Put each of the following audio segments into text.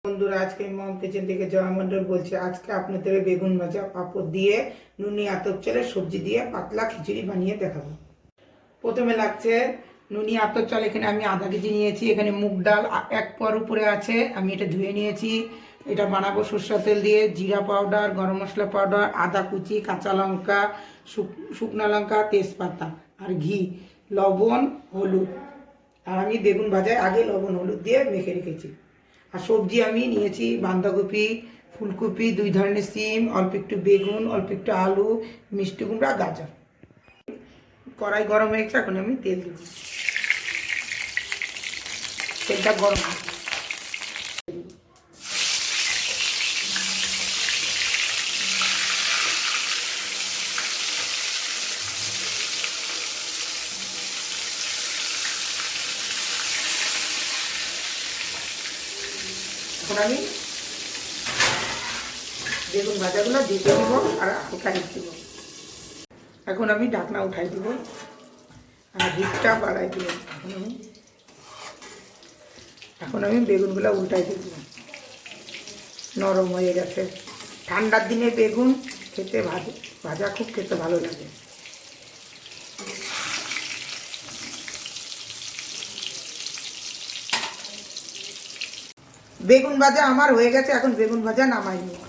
বন্ধুরা, আজকে মম কিচেন থেকে জয়া মণ্ডল বলছি। আজকে আপনাদের বেগুন ভাজা, পাঁপড় দিয়ে, নুনি আতপ চালের সবজি দিয়ে পাতলা খিচুড়ি বানিয়ে দেখাবো। প্রথমে লাগছে নুনি আতপ চাল। এখানে আমি আধা কেজি নিয়েছি। এখানে মুগ ডাল 1 পোয়ার উপরে আছে, আমি এটা ধুয়ে নিয়েছি। এটা বানাবো সরষের তেল দিয়ে। জিরা পাউডার, গরম মশলা পাউডার, আদা কুচি, কাঁচা লঙ্কা, শুকনো লঙ্কা, তেজপাতা আর ঘি, লবণ, হলুদ। আর আমি বেগুন ভাজায় আগে লবণ হলুদ দিয়ে মেখে রেখেছি। আর সবজি আমি নিয়েছি বাঁধাকপি, ফুলকপি, 2 ধরনের সিম, অল্প একটু বেগুন, অল্প একটু আলু, মিষ্টি কুমড়া, গাজর। কড়াই গরম হয়ে গেছে, এখন আমি তেল দেব। তেলটা গরম এখন আমি বেগুন ভাজাগুলো দিয়ে দিব আর হালকা হিট দিব। এখন আমি ঢাকনা উঠাই দিব আর হিটটা বাড়াই দিব। এখন আমি বেগুনগুলো উল্টাই দিব। নরম হয়ে গেছে। ঠান্ডার দিনে বেগুন খেতে ভাজা খুব খেতে ভালো লাগে। বেগুন ভাজা আমার হয়ে গেছে, এখন বেগুন ভাজা নামাই নিই।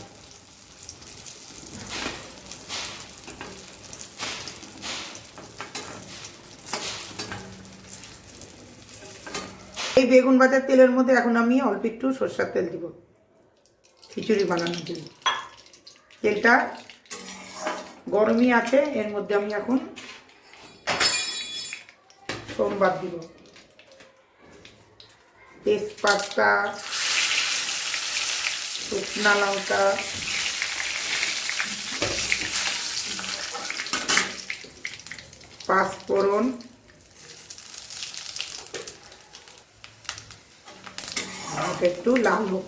এই বেগুন ভাজার তেলের মধ্যে এখন আমি অল্প একটু সরষের তেল দিব খিচুড়ি বানানোর জন্য। তেলটা গরমই আছে, এর মধ্যে আমি এখন সোমবার দিব। তেজপাতা, শুকনা লঙ্কা, পাঁচফোড়ন, একটু লাল হোক।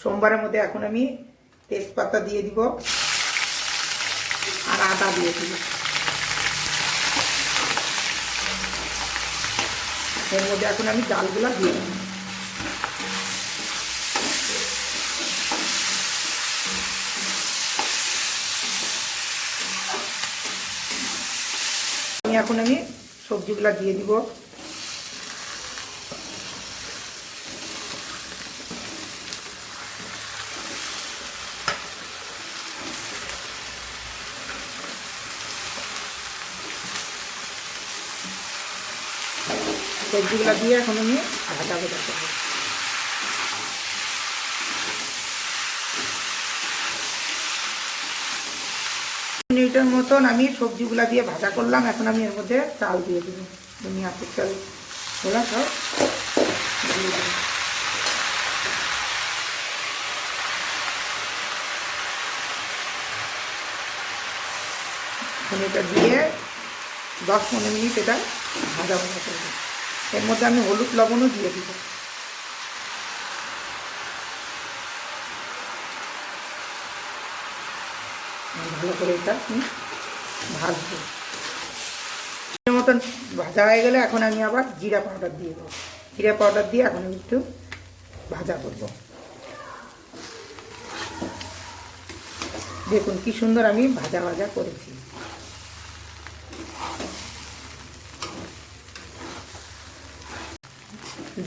সোমবারের মধ্যে এখন আমি তেজপাতা দিয়ে দিব আর আদা দিয়ে দিব। এর মধ্যে এখন আমি ডালগুলো দিয়ে দিব। এখন আমি সবজিগুলো দিয়ে দিব। সবজিগুলো দিয়ে এখন আমি ভাজা ভাজা করব। মিনিটের মতন আমি সবজিগুলো দিয়ে ভাজা করলাম। এখন আমি এর মধ্যে চাল দিয়ে দেবো। নুনি আতপ চাল ওলা সব দিয়ে দেবো। এখন এটা দিয়ে 10-15 মিনিট এটা ভাজা ভাজা করবো। এর মধ্যে আমি হলুদ লবণও দিয়ে দিব। ভালো করে এটা ভাজবো। মতন ভাজা হয়ে গেলে এখন আমি আবার জিরা পাউডার দিয়ে দেবো। জিরা পাউডার দিয়ে এখন আমি একটু ভাজা করব। দেখুন কি সুন্দর আমি ভাজা ভাজা করেছি।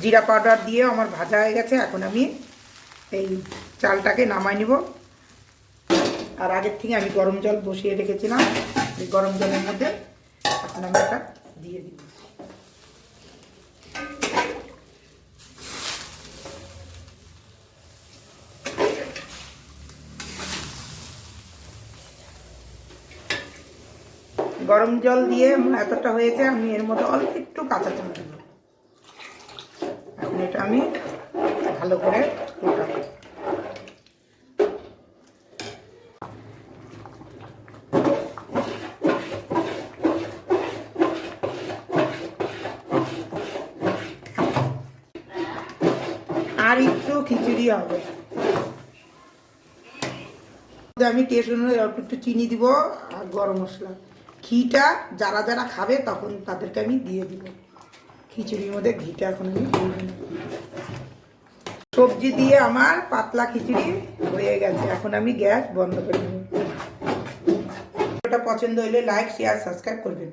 জিরা পাউডার দিয়ে আমার ভাজা হয়ে গেছে। এখন আমি এই চালটাকে নামাই নিব। আর আগের থেকে আমি গরম জল বসিয়ে রেখেছিলাম, এই গরম জলের মধ্যে এখন আমি এটা দিয়ে দিব। গরম জল দিয়ে এতটা হয়েছে, আমি এর মধ্যে অল্প একটু কাঁচা চাল দেব। এখন এটা আমি ভালো করে ফোটাবো। আর একটু খিচুড়ি হবে। আমি টেস্ট অনুযায়ী অল্প একটু চিনি দিব আর গরম মশলা। ঘিটা যারা যারা খাবে তখন তাদেরকে আমি দিয়ে দিব। খিচুড়ির মধ্যে ঘিটা এখন আমি দিয়ে দিব। সবজি দিয়ে আমার পাতলা খিচুড়ি হয়ে গেছে। এখন আমি গ্যাস বন্ধ করে দেব। ভিডিওটা পছন্দ হলে লাইক শেয়ার সাবস্ক্রাইব করবেন।